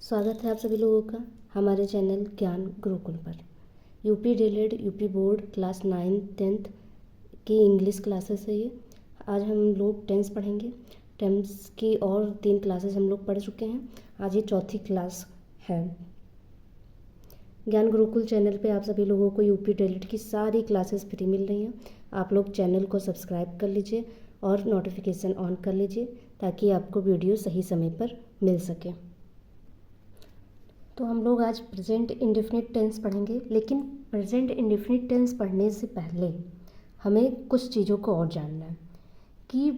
स्वागत है आप सभी लोगों का हमारे चैनल ज्ञान गुरुकुल पर। UP DElEd UP board class 9th-10th की इंग्लिश क्लासेस है ये। आज हम लोग टेंस पढ़ेंगे। टेंस की और 3 क्लासेस हम लोग पढ़ चुके हैं, आज ये चौथी क्लास है। ज्ञान गुरुकुल चैनल पे आप सभी लोगों को यूपी डीएलएड की सारी क्लासेस फ्री मिल रही हैं। आप लोग चैनल को सब्सक्राइब कर लीजिए और नोटिफिकेशन ऑन कर लीजिए ताकि आपको वीडियो सही समय पर मिल सके। तो हम लोग आज प्रेजेंट इंडेफिनिट टेंस पढ़ेंगे, लेकिन प्रेजेंट इंडेफिनिट टेंस पढ़ने से पहले हमें कुछ चीज़ों को और जानना है कि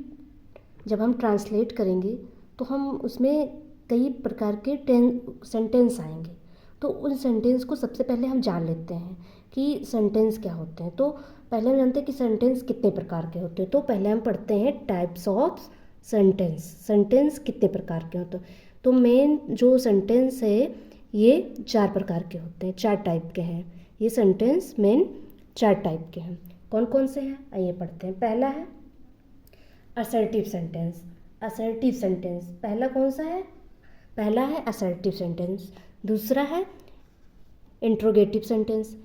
जब हम ट्रांसलेट करेंगे तो हम उसमें कई प्रकार के सेंटेंस आएंगे। तो उन सेंटेंस को सबसे पहले हम जान लेते हैं कि सेंटेंस क्या होते हैं। तो पहले हम जानते हैं कि सेंटेंस कितने प्रकार के होते हैं। तो पहले हम पढ़ते हैं टाइप्स ऑफ सेंटेंस। सेंटेंस कितने प्रकार के होते हैं। तो मेन जो सेंटेंस है ये 4 प्रकार के होते हैं, 4 टाइप के हैं। ये सेंटेंस मेन 4 टाइप के हैं। कौन कौन से हैं आइए पढ़ते हैं। पहला है असर्टिव सेंटेंस। असर्टिव सेंटेंस पहला कौन सा है? पहला है असर्टिव सेंटेंस। दूसरा है इंट्रोगेटिव सेंटेंस।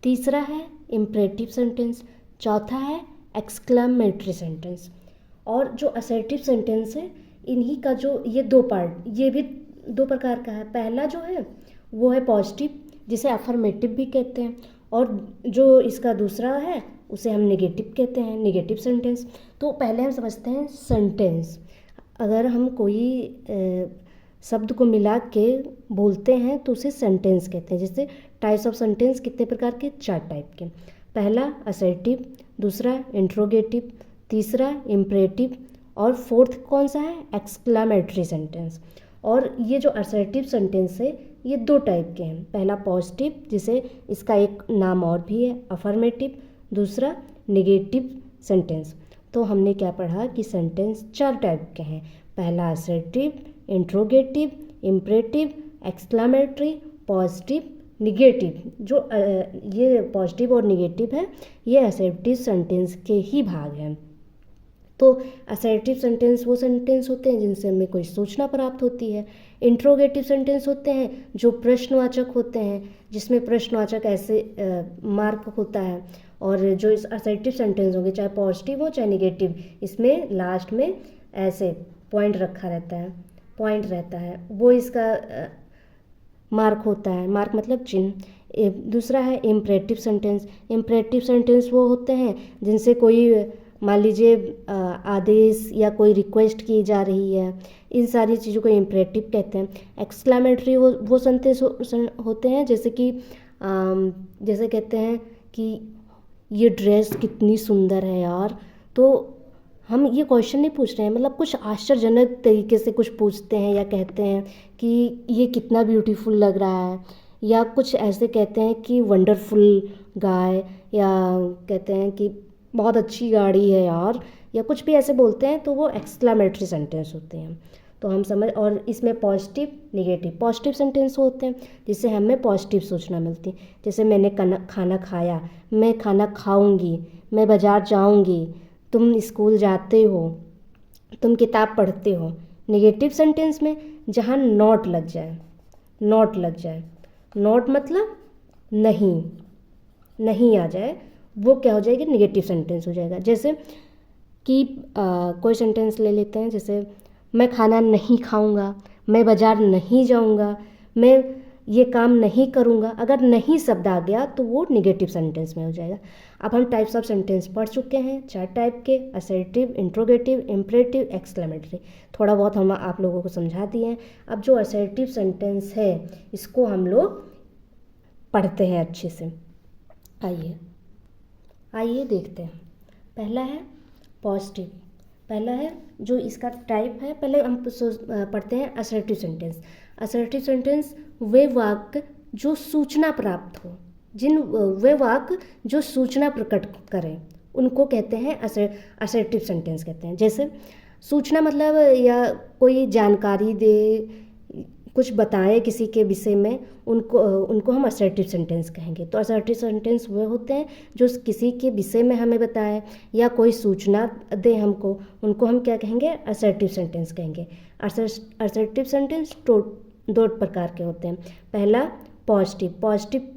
तीसरा है इम्परेटिव सेंटेंस। चौथा है एक्सक्लेमेटरी सेंटेंस। और जो असर्टिव सेंटेंस है इन्हीं का जो ये 2 पार्ट, ये भी 2 प्रकार का है। पहला जो है वो है पॉजिटिव, जिसे अफर्मेटिव भी कहते हैं, और जो इसका दूसरा है उसे हम नेगेटिव कहते हैं, नेगेटिव सेंटेंस। तो पहले हम समझते हैं सेंटेंस। अगर हम कोई शब्द को मिला के बोलते हैं तो उसे सेंटेंस कहते हैं। जैसे टाइप्स ऑफ सेंटेंस कितने प्रकार के? 4 टाइप के। पहला असर्टिव, दूसरा इंट्रोगेटिव, तीसरा इम्परेटिव और 4th कौन सा है? Exclamatory sentence. और ये जो असर्टिव सेंटेंस है ये 2 टाइप के हैं। पहला पॉजिटिव, जिसे इसका एक नाम और भी है अफर्मेटिव, दूसरा नेगेटिव सेंटेंस। तो हमने क्या पढ़ा कि सेंटेंस 4 टाइप के हैं। पहला assertive, interrogative, imperative, exclamatory, positive, negative. जो ये पॉजिटिव और निगेटिव है ये असर्टिव सेंटेंस के ही भाग हैं। तो असर्टिव सेंटेंस वो सेंटेंस होते हैं जिनसे हमें कोई सूचना प्राप्त होती है। इंट्रोगेटिव सेंटेंस होते हैं जो प्रश्नवाचक होते हैं, जिसमें प्रश्नवाचक ऐसे मार्क होता है। और जो इस असर्टिव सेंटेंस होंगे, चाहे पॉजिटिव हो चाहे निगेटिव, इसमें लास्ट में ऐसे पॉइंट रखा रहता है, पॉइंट रहता है, वो इसका मार्क होता है। मार्क मतलब चिन्ह। दूसरा है इम्परेटिव सेंटेंस। इम्परेटिव सेंटेंस वो होते हैं जिनसे कोई, मान लीजिए आदेश या कोई रिक्वेस्ट की जा रही है, इन सारी चीज़ों को इम्परेटिव कहते हैं। एक्सक्लेमेटरी वो सेंटेंस होते हैं जैसे कि जैसे कहते हैं कि ये ड्रेस कितनी सुंदर है यार। तो हम ये क्वेश्चन नहीं पूछ रहे हैं, मतलब कुछ आश्चर्यजनक तरीके से कुछ पूछते हैं या कहते हैं कि ये कितना ब्यूटीफुल लग रहा है, या कुछ ऐसे कहते हैं कि वंडरफुल गाय, या कहते हैं कि बहुत अच्छी गाड़ी है यार, या कुछ भी ऐसे बोलते हैं। तो वो एक्सक्लेमेटरी सेंटेंस होते हैं। तो हम समझ, और इसमें पॉजिटिव निगेटिव। पॉजिटिव सेंटेंस होते हैं जिससे हमें पॉजिटिव सूचना मिलती है। जैसे मैंने खाना खाया, मैं खाना खाऊंगी, मैं बाज़ार जाऊंगी, तुम स्कूल जाते हो, तुम किताब पढ़ते हो। निगेटिव सेंटेंस में जहाँ नॉट लग जाए, नॉट लग जाए, नॉट मतलब नहीं, नहीं आ जाए, वो क्या हो जाएगी? निगेटिव सेंटेंस हो जाएगा। जैसे कि कोई सेंटेंस ले लेते हैं, जैसे मैं खाना नहीं खाऊंगा, मैं बाज़ार नहीं जाऊंगा, मैं ये काम नहीं करूंगा। अगर नहीं शब्द आ गया तो वो निगेटिव सेंटेंस में हो जाएगा। अब हम टाइप्स ऑफ सेंटेंस पढ़ चुके हैं, 4 टाइप के, असर्टिव, इंट्रोगेटिव, इम्परेटिव, एक्सक्लेमेटरी। थोड़ा बहुत हम आप लोगों को समझा दिए हैं। अब जो असर्टिव सेंटेंस है इसको हम लोग पढ़ते हैं अच्छे से। आइए देखते हैं। पहला है पॉजिटिव। पहला है जो इसका टाइप है, पहले हम पढ़ते हैं असर्टिव सेंटेंस। असर्टिव सेंटेंस वे वाक्य जो सूचना प्राप्त हो, वे वाक्य जो सूचना प्रकट करें, उनको कहते हैं असर्टिव सेंटेंस कहते हैं। जैसे सूचना मतलब या कोई जानकारी दे, कुछ बताएं किसी के विषय में, उनको हम असर्टिव सेंटेंस कहेंगे। तो असर्टिव सेंटेंस वो होते हैं जो किसी के विषय में हमें बताएं या कोई सूचना दे हमको, उनको हम क्या कहेंगे? असर्टिव सेंटेंस कहेंगे। असर्टिव सेंटेंस दो प्रकार के होते हैं। पहला पॉजिटिव, पॉजिटिव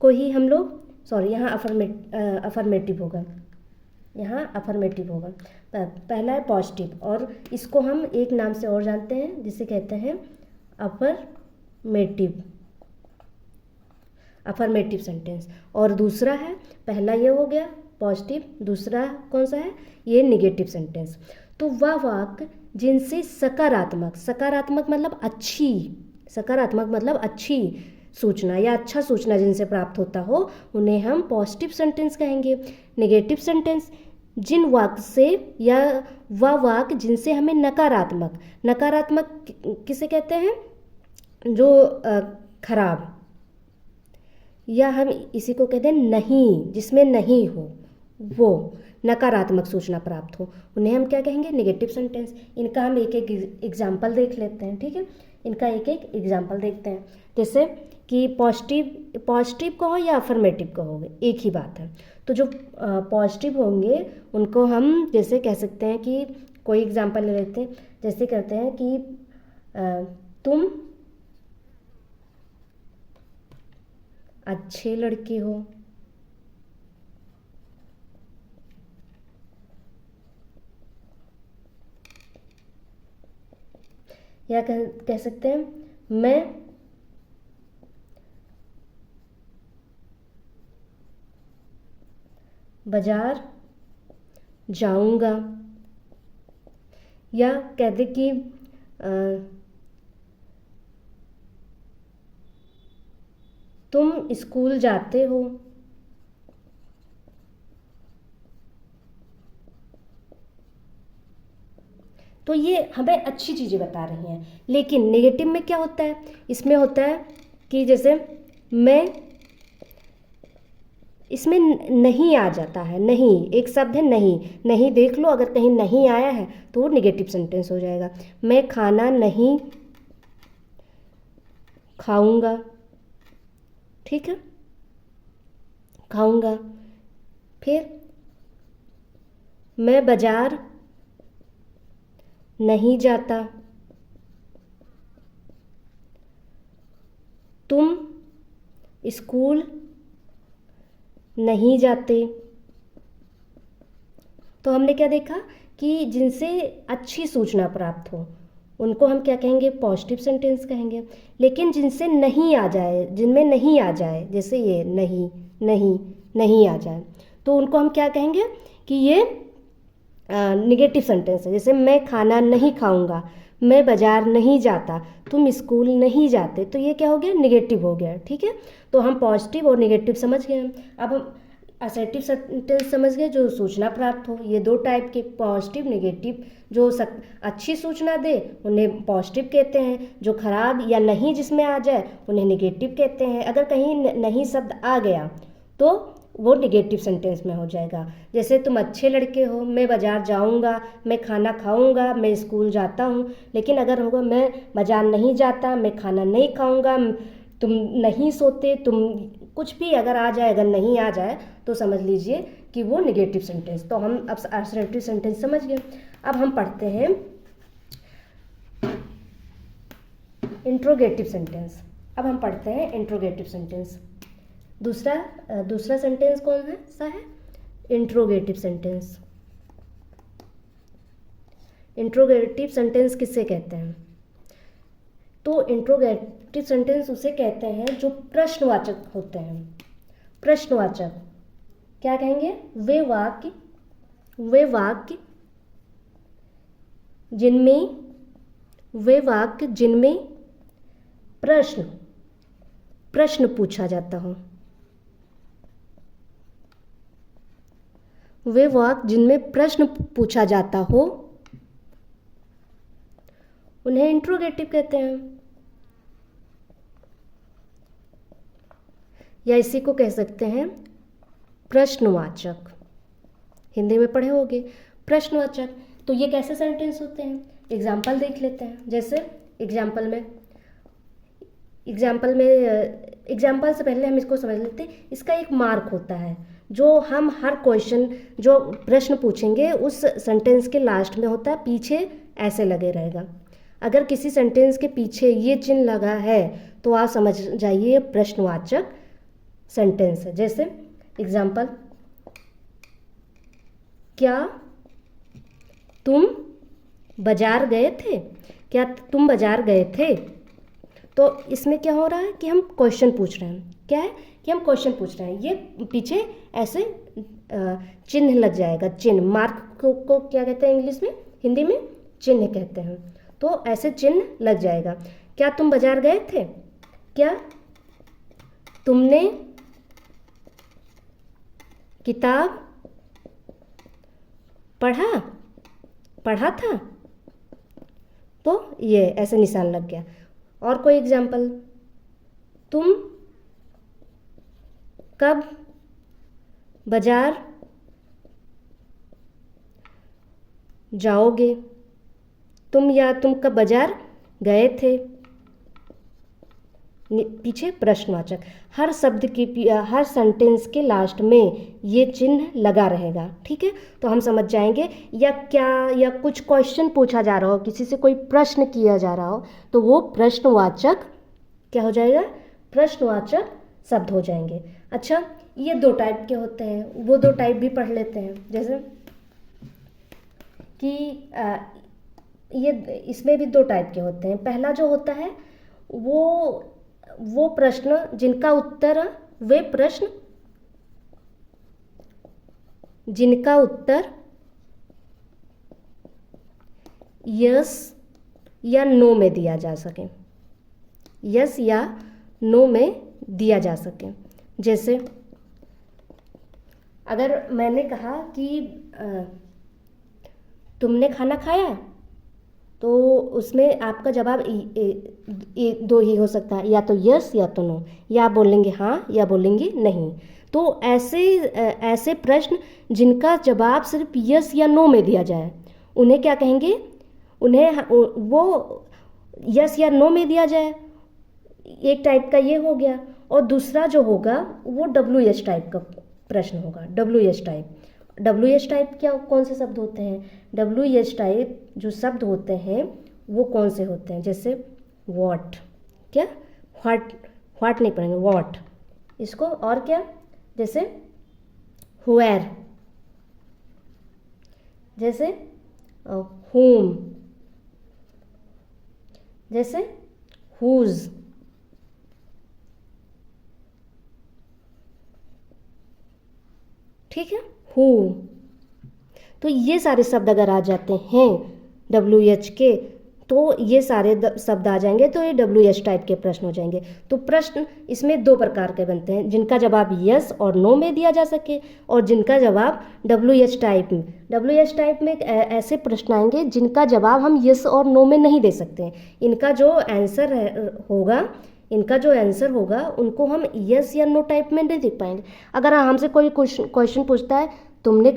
को ही हम लोग यहाँ अफर्मेटिव होगा, यहाँ अफर्मेटिव होगा। पहला है पॉजिटिव और इसको हम एक नाम से और जानते हैं जिसे कहते हैं अफर्मेटिव सेंटेंस। और दूसरा है, पहला ये हो गया पॉजिटिव, दूसरा कौन सा है, ये निगेटिव सेंटेंस। तो वह वाक्य जिनसे सकारात्मक मतलब अच्छी, सकारात्मक मतलब अच्छी सूचना या अच्छा सूचना जिनसे प्राप्त होता हो, उन्हें हम पॉजिटिव सेंटेंस कहेंगे। नेगेटिव सेंटेंस जिन वाक्य से या वह वाक्य जिनसे हमें नकारात्मक किसे कहते हैं, जो खराब, या हम इसी को कहते हैं नहीं, जिसमें नहीं हो, वो नकारात्मक सूचना प्राप्त हो, उन्हें हम क्या कहेंगे, नेगेटिव सेंटेंस। इनका हम एक एक एग्जाम्पल देख लेते हैं, ठीक है। इनका एक एक एग्जाम्पल देखते हैं। जैसे कि पॉजिटिव कहो या अफर्मेटिव कहोगे, एक ही बात है। तो जो पॉजिटिव होंगे उनको हम जैसे कह सकते हैं कि कोई एग्जाम्पल ले लेते हैं, जैसे कहते हैं कि तुम अच्छे लड़के हो, या कह सकते हैं मैं बाजार जाऊंगा, या कह दे कि तुम स्कूल जाते हो। तो ये हमें अच्छी चीज़ें बता रही हैं। लेकिन नेगेटिव में क्या होता है, इसमें होता है कि जैसे मैं, इसमें नहीं आ जाता है, नहीं एक शब्द है नहीं देख लो, अगर कहीं नहीं आया है तो वो नेगेटिव सेंटेंस हो जाएगा। मैं खाना नहीं खाऊंगा, ठीक है, खाऊंगा। फिर मैं बाजार नहीं जाता, तुम स्कूल नहीं जाते। तो हमने क्या देखा कि जिनसे अच्छी सूचना प्राप्त हो उनको हम क्या कहेंगे, पॉजिटिव सेंटेंस कहेंगे। लेकिन जिनसे नहीं आ जाए, जिनमें नहीं आ जाए, जैसे ये नहीं आ जाए, तो उनको हम क्या कहेंगे कि ये निगेटिव सेंटेंस है। जैसे मैं खाना नहीं खाऊंगा, मैं बाजार नहीं जाता, तुम स्कूल नहीं जाते, तो ये क्या हो गया, निगेटिव हो गया, ठीक है। तो हम पॉजिटिव और निगेटिव समझ गए। अब हम असर्टिव सेंटेंस समझ गए, जो सूचना प्राप्त हो। ये दो टाइप के, पॉजिटिव निगेटिव। जो अच्छी सूचना दे उन्हें पॉजिटिव कहते हैं, जो खराब या नहीं जिसमें आ जाए उन्हें निगेटिव कहते हैं। अगर कहीं नहीं शब्द आ गया तो वो निगेटिव सेंटेंस में हो जाएगा। जैसे तुम अच्छे लड़के हो, मैं बाजार जाऊंगा, मैं खाना खाऊंगा, मैं स्कूल जाता हूँ। लेकिन अगर होगा मैं बाजार नहीं जाता, मैं खाना नहीं खाऊंगा, तुम नहीं सोते, तुम कुछ भी अगर आ जाए, अगर नहीं आ जाए तो समझ लीजिए कि वो निगेटिव सेंटेंस। तो हम अब असर्टिव सेंटेंस समझ गए। अब हम पढ़ते हैं इंट्रोगेटिव सेंटेंस। अब हम पढ़ते हैं इंट्रोगेटिव सेंटेंस। दूसरा सेंटेंस कौन है सा है, इंट्रोगेटिव सेंटेंस। इंट्रोगेटिव सेंटेंस किससे कहते हैं, तो इंट्रोगेटिव सेंटेंस उसे कहते हैं जो प्रश्नवाचक होते हैं। प्रश्नवाचक क्या कहेंगे, वे वाक्य जिनमें प्रश्न पूछा जाता हो। वे वाक्य जिनमें प्रश्न पूछा जाता हो उन्हें इंट्रोगेटिव कहते हैं। या इसी को कह सकते हैं प्रश्नवाचक। हिंदी में पढ़े होंगे प्रश्नवाचक। तो ये कैसे सेंटेंस होते हैं, एग्जाम्पल देख लेते हैं। जैसे एग्जाम्पल से पहले हम इसको समझ लेते हैं। इसका एक मार्क होता है जो हम हर क्वेश्चन, जो प्रश्न पूछेंगे उस सेंटेंस के लास्ट में होता है, पीछे ऐसे लगे रहेगा। अगर किसी सेंटेंस के पीछे ये चिन्ह लगा है तो आप समझ जाइए ये प्रश्नवाचक सेंटेंस है। जैसे एग्जाम्पल, क्या तुम बाजार गए थे? क्या तुम बाजार गए थे? तो इसमें क्या हो रहा है कि हम क्वेश्चन पूछ रहे हैं। क्या है कि हम क्वेश्चन पूछ रहे हैं। ये पीछे ऐसे चिन्ह लग जाएगा। चिन्ह, मार्क को क्या कहते हैं इंग्लिश में, हिंदी में चिन्ह कहते हैं। तो ऐसे चिन्ह लग जाएगा। क्या तुम बाजार गए थे? क्या तुमने किताब पढ़ा था? तो ये ऐसे निशान लग गया। और कोई एग्जाम्पल, तुम कब बाजार जाओगे? तुम कब बाजार गए थे? पीछे प्रश्नवाचक। हर शब्द के हर सेंटेंस के लास्ट में ये चिन्ह लगा रहेगा। ठीक है, तो हम समझ जाएंगे। या कुछ क्वेश्चन पूछा जा रहा हो, किसी से कोई प्रश्न किया जा रहा हो, तो वो प्रश्नवाचक क्या हो जाएगा? प्रश्नवाचक शब्द हो जाएंगे। अच्छा, ये 2 टाइप के होते हैं, वो 2 टाइप भी पढ़ लेते हैं। जैसे कि ये इसमें भी 2 टाइप के होते हैं। पहला जो होता है वो प्रश्न जिनका उत्तर यस या नो में दिया जा सके। यस या नो में दिया जा सके। जैसे अगर मैंने कहा कि तुमने खाना खाया, तो उसमें आपका जवाब 2 ही हो सकता है, या तो यस या तो नो। या आप बोलेंगे हाँ या बोलेंगे नहीं। तो ऐसे प्रश्न जिनका जवाब सिर्फ यस या नो में दिया जाए, उन्हें क्या कहेंगे? उन्हें वो यस या नो में दिया जाए। एक टाइप का ये हो गया। और दूसरा जो होगा वो WH टाइप का प्रश्न होगा। WH टाइप क्या, कौन से शब्द होते हैं? WH टाइप जो शब्द होते हैं वो कौन से होते हैं? जैसे व्हाट, क्या व्हाट नहीं पढ़ेंगे, व्हाट इसको। और क्या? जैसे वेयर, जैसे whom, जैसे whose। ठीक है, हु। तो ये सारे शब्द अगर आ जाते हैं WH के, तो ये सारे शब्द आ जाएंगे, तो ये WH टाइप के प्रश्न हो जाएंगे। तो प्रश्न इसमें 2 प्रकार के बनते हैं, जिनका जवाब यस और नो में दिया जा सके, और जिनका जवाब WH टाइप में। WH टाइप में ऐसे प्रश्न आएंगे जिनका जवाब हम यस और नो में नहीं दे सकते। इनका जो आंसर होगा उनको हम यस या नो टाइप में नहीं दे पाएंगे। अगर हमसे कोई क्वेश्चन पूछता है तुमने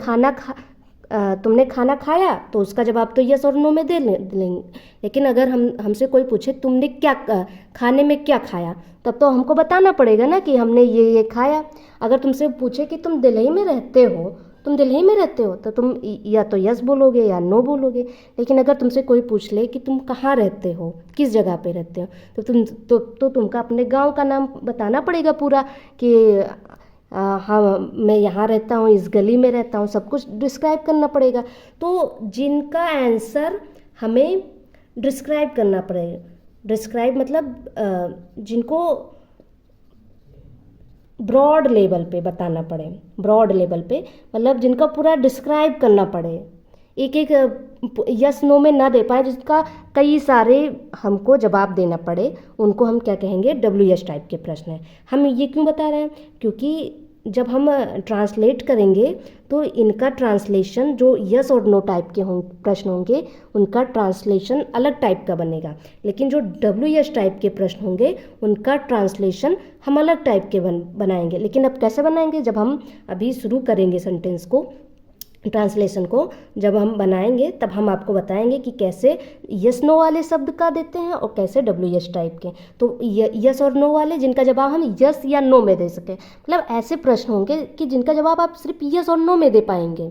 खाना खाया, तो उसका जवाब तो यस और नो में दे लेंगे। लेकिन अगर हमसे कोई पूछे तुमने खाने में क्या खाया, तब तो हमको बताना पड़ेगा ना कि हमने ये खाया। अगर तुमसे पूछे कि तुम दिल्ली में रहते हो, तो तुम या तो यस बोलोगे या नो बोलोगे। लेकिन अगर तुमसे कोई पूछ ले कि तुम कहाँ रहते हो, किस जगह पे रहते हो, तो तुमको अपने गांव का नाम बताना पड़ेगा पूरा, कि हाँ मैं यहाँ रहता हूँ, इस गली में रहता हूँ, सब कुछ डिस्क्राइब करना पड़ेगा। तो जिनका आंसर हमें डिस्क्राइब करना पड़ेगा, डिस्क्राइब मतलब जिनको ब्रॉड लेवल पे बताना पड़े, ब्रॉड लेवल पे मतलब जिनका पूरा डिस्क्राइब करना पड़े, एक यस नो में ना दे पाए, जिसका कई सारे हमको जवाब देना पड़े, उनको हम क्या कहेंगे? WH टाइप के प्रश्न हैं। हम ये क्यों बता रहे हैं? क्योंकि जब हम ट्रांसलेट करेंगे तो इनका ट्रांसलेशन जो यस और नो टाइप के प्रश्न होंगे, उनका ट्रांसलेशन अलग टाइप का बनेगा। लेकिन जो WH टाइप के प्रश्न होंगे उनका ट्रांसलेशन हम अलग टाइप के बनाएंगे। लेकिन अब कैसे बनाएंगे? जब हम अभी शुरू करेंगे सेंटेंस को, ट्रांसलेशन को जब हम बनाएंगे, तब हम आपको बताएंगे कि कैसे यस नो वाले शब्द का देते हैं और कैसे WH टाइप के। तो यस और नो वाले जिनका जवाब हम यस या नो में दे सकें, मतलब ऐसे प्रश्न होंगे कि जिनका जवाब आप सिर्फ यस और नो में दे पाएंगे।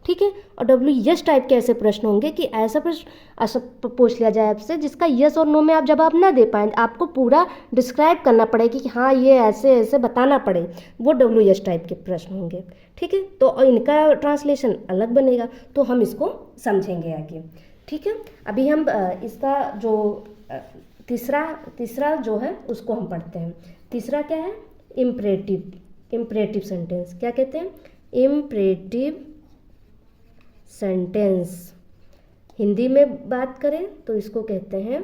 ठीक है। और डब्ल्यू यस टाइप के ऐसे प्रश्न होंगे कि ऐसा प्रश्न ऐसा पूछ लिया जाए आपसे जिसका यस और नो में आप जवाब ना दे पाएँ, आपको पूरा डिस्क्राइब करना पड़ेगा कि हाँ ये ऐसे ऐसे बताना पड़े, वो डब्ल्यू यस टाइप के प्रश्न होंगे। ठीक है, तो इनका ट्रांसलेशन अलग बनेगा, तो हम इसको समझेंगे आगे। ठीक है, अभी हम इसका जो तीसरा जो है उसको हम पढ़ते हैं। तीसरा क्या है? Imperative sentence. क्या कहते हैं? Imperative sentence. हिंदी में बात करें तो इसको कहते हैं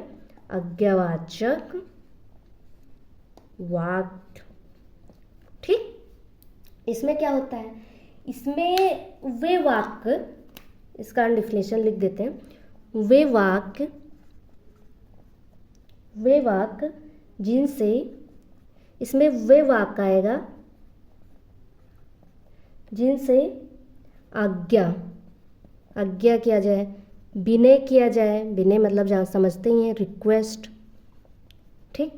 आज्ञावाचक वाक्य। ठीक, इसमें क्या होता है? इसमें वे वाक्य, इसका डेफिनेशन लिख देते हैं। वे वाक्य जिनसे, इसमें वे वाक्य आएगा जिनसे आज्ञा किया जाए, विनय किया जाए। विनय मतलब जहाँ समझते ही हैं रिक्वेस्ट। ठीक,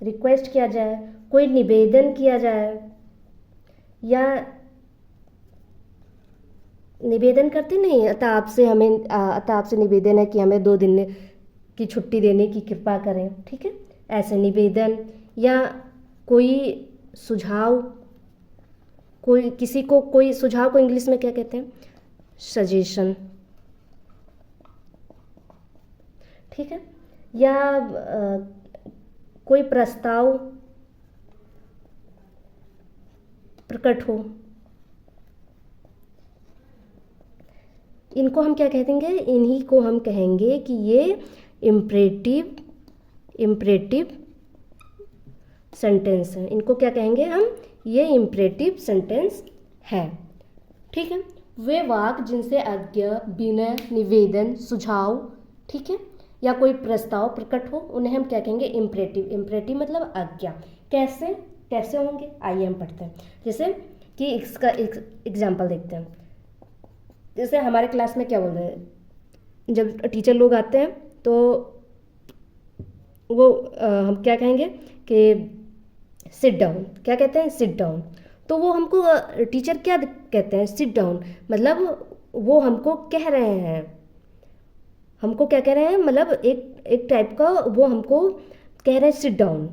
रिक्वेस्ट किया जाए, कोई निवेदन किया जाए, या निवेदन करते नहीं, अतः आपसे निवेदन है कि हमें 2 दिन की छुट्टी देने की कृपा करें। ठीक है, ऐसे निवेदन, या कोई सुझाव, कोई सुझाव को इंग्लिश में क्या कहते हैं? सजेशन। ठीक है, या कोई प्रस्ताव प्रकट हो, इनको हम क्या कह देंगे? इन्हीं को हम कहेंगे कि ये इम्परेटिव सेंटेंस है। इनको क्या कहेंगे हम? ये इम्परेटिव सेंटेंस है। ठीक है, वे वाक्य जिनसे आज्ञा, विनय, निवेदन, सुझाव, ठीक है, या कोई प्रस्ताव प्रकट हो, उन्हें हम क्या कहेंगे? इम्परेटिव मतलब आज्ञा। कैसे होंगे? आइए हम पढ़ते हैं। जैसे कि इसका एक एग्जाम्पल देखते हैं। जैसे हमारे क्लास में क्या बोल रहे हैं, जब टीचर लोग आते हैं तो वो हम क्या कहेंगे कि सिट डाउन। क्या कहते हैं? Sit down. तो वो हमको टीचर क्या कहते हैं? Sit down. मतलब वो हमको कह रहे हैं, हमको क्या कह रहे हैं? मतलब एक टाइप का वो हमको कह रहे हैं सिट डाउन।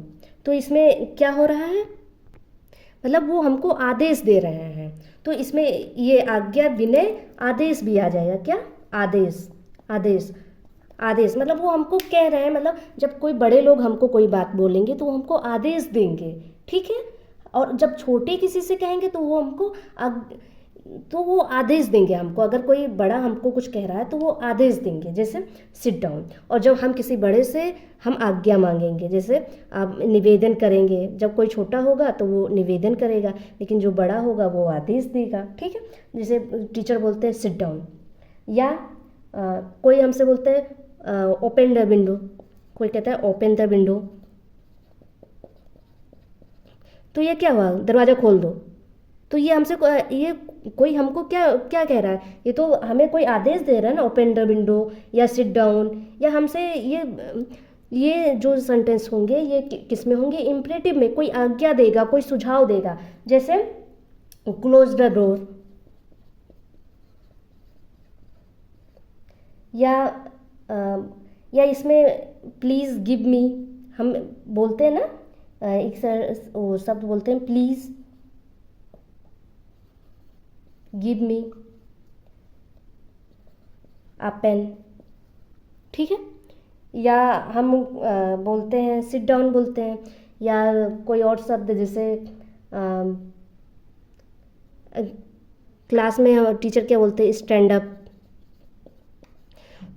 तो इसमें क्या हो रहा है? मतलब वो हमको आदेश दे रहे हैं। तो इसमें ये आज्ञा, विनय, आदेश भी आ जाएगा। क्या? आदेश मतलब वो हमको कह रहे हैं, मतलब जब कोई बड़े लोग हमको कोई बात बोलेंगे तो वो हमको आदेश देंगे। ठीक है, और जब छोटे किसी से कहेंगे तो वो आदेश देंगे हमको। अगर कोई बड़ा हमको कुछ कह रहा है तो वो आदेश देंगे, जैसे सिट डाउन। और जब हम किसी बड़े से हम आज्ञा मांगेंगे, जैसे आप निवेदन करेंगे, जब कोई छोटा होगा तो वो निवेदन करेगा, लेकिन जो बड़ा होगा वो आदेश देगा। ठीक है, जैसे टीचर बोलते हैं सिट डाउन, या कोई हमसे बोलते हैं ओपन द विंडो, कोई कहता है ओपन द विंडो, तो ये क्या हुआ? दरवाज़ा खोल दो। तो ये हमसे ये कोई हमको क्या कह रहा है? ये तो हमें कोई आदेश दे रहा है ना, ओपन द विंडो या सिट डाउन। या हमसे ये जो सेंटेंस होंगे ये किस में होंगे? इम्परेटिव में। कोई आज्ञा देगा, कोई सुझाव देगा, जैसे क्लोज द डोर, या इसमें प्लीज़ गिव मी, हम बोलते हैं ना, एक वो शब्द बोलते हैं please give me a pen. ठीक है, या हम बोलते हैं सिट डाउन बोलते हैं, या कोई और शब्द जैसे क्लास में टीचर क्या बोलते हैं? Stand up.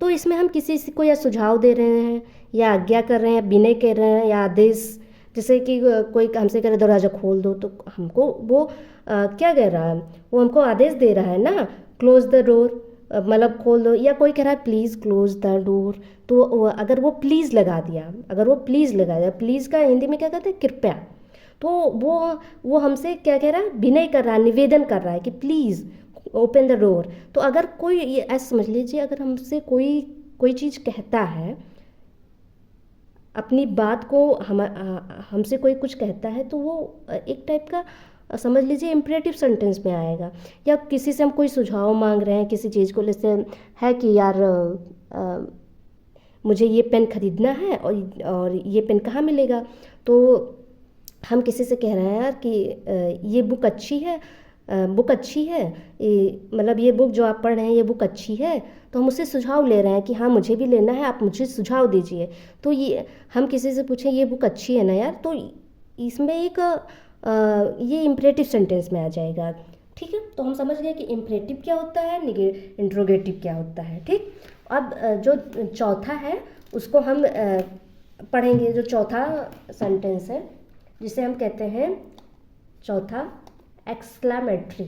तो इसमें हम किसी को या सुझाव दे रहे हैं, या आज्ञा कर रहे हैं, विनय कर रहे हैं, या आदेश। जैसे कि कोई हमसे कह रहा है दरवाज़ा खोल दो, तो हमको वो क्या कह रहा है? वो हमको आदेश दे रहा है ना, क्लोज द डोर, मतलब खोल दो। या कोई कह रहा है प्लीज़ क्लोज द डोर, तो अगर वो प्लीज़ लगा दिया, प्लीज़ का हिंदी में क्या कहते हैं? कृपया। तो वो हमसे क्या कह रहा है? विनय कर रहा है, निवेदन कर रहा है कि प्लीज़ ओपन द डोर। तो अगर कोई, ये ऐसे समझ लीजिए, अगर हमसे कोई चीज़ कहता है, अपनी बात को हमसे कोई कुछ कहता है, तो वो एक टाइप का समझ लीजिए इम्परेटिव सेंटेंस में आएगा। या किसी से हम कोई सुझाव मांग रहे हैं किसी चीज़ को, जैसे है कि यार मुझे ये पेन खरीदना है और ये पेन कहाँ मिलेगा, तो हम किसी से कह रहे हैं यार कि ये बुक अच्छी है, बुक अच्छी है, मतलब ये बुक जो आप पढ़ रहे हैं ये बुक अच्छी है, तो हम उससे सुझाव ले रहे हैं कि हाँ मुझे भी लेना है, आप मुझे सुझाव दीजिए। तो ये हम किसी से पूछें ये बुक अच्छी है ना यार, तो इसमें एक ये इम्परेटिव सेंटेंस में आ जाएगा। ठीक है, तो हम समझ गए कि इम्परेटिव क्या होता है, इंट्रोगेटिव क्या होता है। ठीक, अब जो चौथा है उसको हम पढ़ेंगे। जो चौथा सेंटेंस है जिसे हम कहते हैं चौथा एक्सक्लेमेटरी।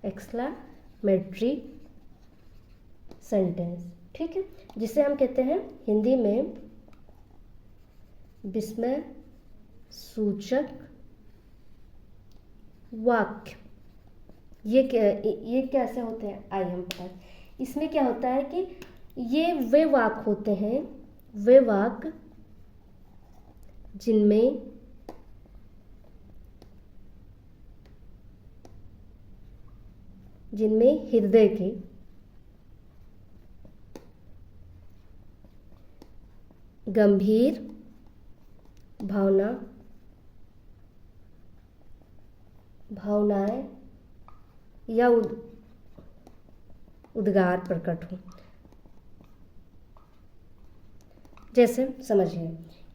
एक्सक्लेमेटरी सेंटेंस, ठीक है, जिसे हम कहते हैं हिंदी में विस्मय सूचक वाक्य। ये कैसे होते हैं आइए हम बताएं। इसमें क्या होता है कि ये वे वाक्य होते हैं, वे वाक्य जिनमें हृदय की गंभीर भावनाएं या उद्गार प्रकट हो। जैसे समझिए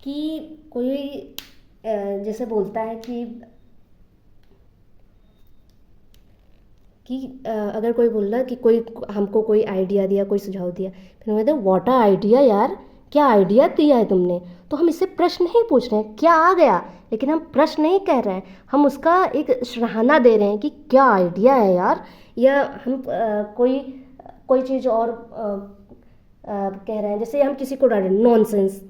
कि कोई जैसे बोलता है कि अगर कोई बोल रहा है कि कोई हमको कोई आइडिया दिया, कोई सुझाव दिया, फिर हम कहते हैं व्हाट अ आइडिया यार, क्या आइडिया दिया है तुमने। तो हम इससे प्रश्न नहीं पूछ रहे हैं क्या आ गया, लेकिन हम प्रश्न नहीं कह रहे हैं, हम उसका एक सराहना दे रहे हैं कि क्या आइडिया है यार। या हम कोई चीज़ और कह रहे हैं, जैसे हम किसी को डांट नॉनसेंस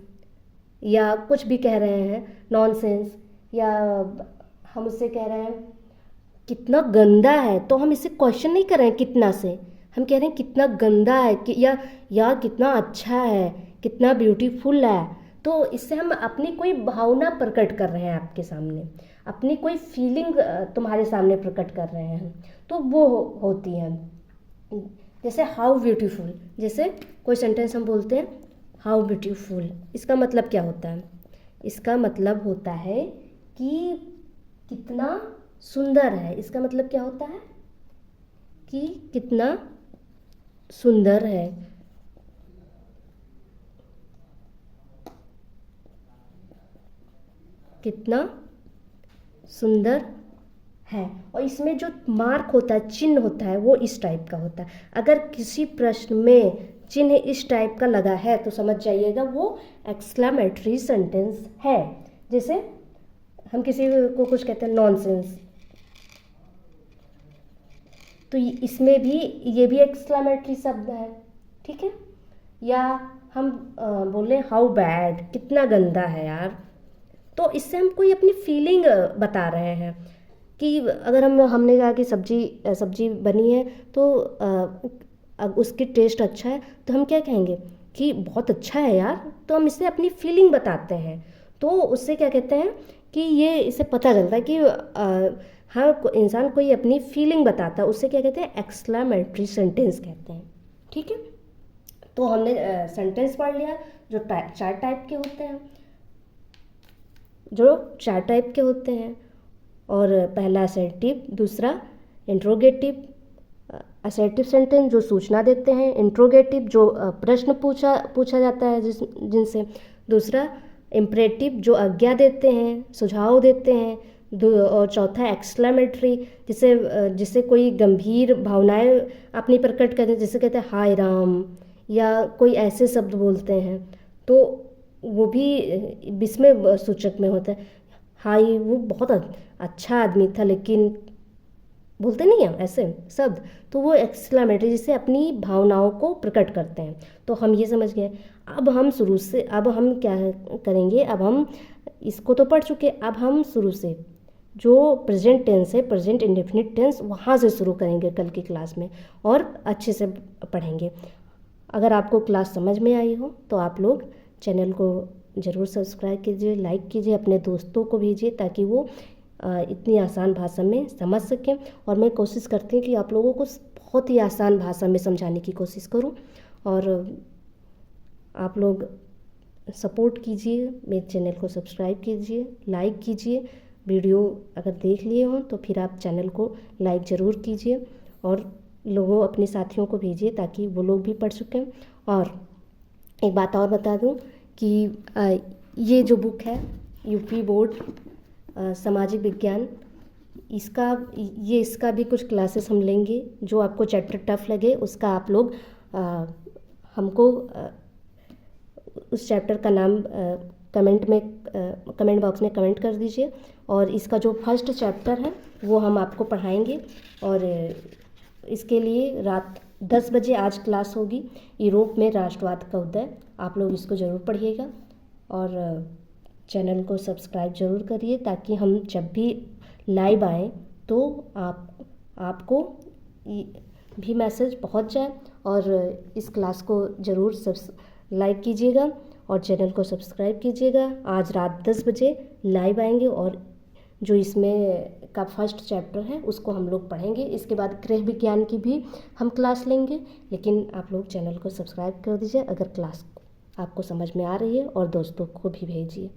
या कुछ भी कह रहे हैं नॉनसेंस, या हम उससे कह रहे हैं कितना गंदा है, तो हम इससे क्वेश्चन नहीं कर रहे हैं कितना से, हम कह रहे हैं कितना गंदा है कि या यार कितना अच्छा है, कितना ब्यूटीफुल है। तो इससे हम अपनी कोई भावना प्रकट कर रहे हैं आपके सामने, अपनी कोई फीलिंग तुम्हारे सामने प्रकट कर रहे हैं, तो वो होती है। जैसे हाउ ब्यूटीफुल, जैसे कोई सेंटेंस हम बोलते हैं हाउ ब्यूटीफुल, इसका मतलब क्या होता है, इसका मतलब होता है कि कितना सुंदर है। इसका मतलब क्या होता है कि कितना सुंदर है, कितना सुंदर है। और इसमें जो मार्क होता है, चिन्ह होता है, वो इस टाइप का होता है। अगर किसी प्रश्न में चिन्ह इस टाइप का लगा है तो समझ जाइएगा वो एक्सक्लेमेटरी सेंटेंस है। जैसे हम किसी को कुछ कहते हैं नॉनसेंस, तो इसमें भी ये भी एक्सक्लेमेटरी शब्द है, ठीक है। या हम बोले हाउ बैड, कितना गंदा है यार, तो इससे हम कोई अपनी फीलिंग बता रहे हैं। कि अगर हमने कहा कि सब्जी बनी है तो उसकी टेस्ट अच्छा है, तो हम क्या कहेंगे कि बहुत अच्छा है यार, तो हम इससे अपनी फीलिंग बताते हैं। तो उससे क्या कहते हैं कि ये इससे पता चलता है कि हाँ इंसान कोई अपनी फीलिंग बताता है, उससे क्या कहते हैं एक्सक्लेमेटरी सेंटेंस कहते हैं, ठीक है। तो हमने सेंटेंस पढ़ लिया जो चार टाइप के होते हैं, और पहला असर्टिव, दूसरा इंट्रोगेटिव। असर्टिव सेंटेंस जो सूचना देते हैं, इंट्रोगेटिव जो प्रश्न पूछा जाता है जिनसे, दूसरा इम्परेटिव जो आज्ञा देते हैं, सुझाव देते हैं, और चौथा एक्सक्लेमेटरी जिससे कोई गंभीर भावनाएं अपनी प्रकट करते हैं, जिसे कहते हैं हाय राम, या कोई ऐसे शब्द बोलते हैं तो वो भी विस्मय सूचक में होता है। हाय वो बहुत अच्छा आदमी था, लेकिन बोलते नहीं हम ऐसे शब्द, तो वो एक्सक्लेमेटरी जिससे अपनी भावनाओं को प्रकट करते हैं। तो हम ये समझ गए। अब हम क्या करेंगे, अब हम इसको तो पढ़ चुके, अब हम शुरू से जो प्रेजेंट टेंस है, प्रेजेंट इंडेफिनिट टेंस, वहाँ से शुरू करेंगे कल की क्लास में, और अच्छे से पढ़ेंगे। अगर आपको क्लास समझ में आई हो तो आप लोग चैनल को ज़रूर सब्सक्राइब कीजिए, लाइक कीजिए, अपने दोस्तों को भेजिए ताकि वो इतनी आसान भाषा में समझ सकें। और मैं कोशिश करती हूँ कि आप लोगों को बहुत ही आसान भाषा में समझाने की कोशिश करूँ। और आप लोग सपोर्ट कीजिए, मेरे चैनल को सब्सक्राइब कीजिए, लाइक कीजिए। वीडियो अगर देख लिए हों तो फिर आप चैनल को लाइक ज़रूर कीजिए और लोगों अपने साथियों को भेजिए ताकि वो लोग भी पढ़ सकें। और एक बात और बता दूं कि ये जो बुक है यूपी बोर्ड सामाजिक विज्ञान, इसका भी कुछ क्लासेस हम लेंगे। जो आपको चैप्टर टफ लगे उसका आप लोग हमको उस चैप्टर का नाम कमेंट बॉक्स में कमेंट कर दीजिए। और इसका जो फर्स्ट चैप्टर है वो हम आपको पढ़ाएंगे। और इसके लिए रात 10 बजे आज क्लास होगी, यूरोप में राष्ट्रवाद का उदय। आप लोग इसको ज़रूर पढ़िएगा और चैनल को सब्सक्राइब ज़रूर करिए ताकि हम जब भी लाइव आएँ तो आपको भी मैसेज पहुंच जाए। और इस क्लास को ज़रूर लाइक कीजिएगा और चैनल को सब्सक्राइब कीजिएगा। आज रात 10 बजे लाइव आएंगे और जो इसमें का फर्स्ट चैप्टर है उसको हम लोग पढ़ेंगे। इसके बाद गृह विज्ञान की भी हम क्लास लेंगे, लेकिन आप लोग चैनल को सब्सक्राइब कर दीजिए अगर क्लास आपको समझ में आ रही है, और दोस्तों को भी भेजिए।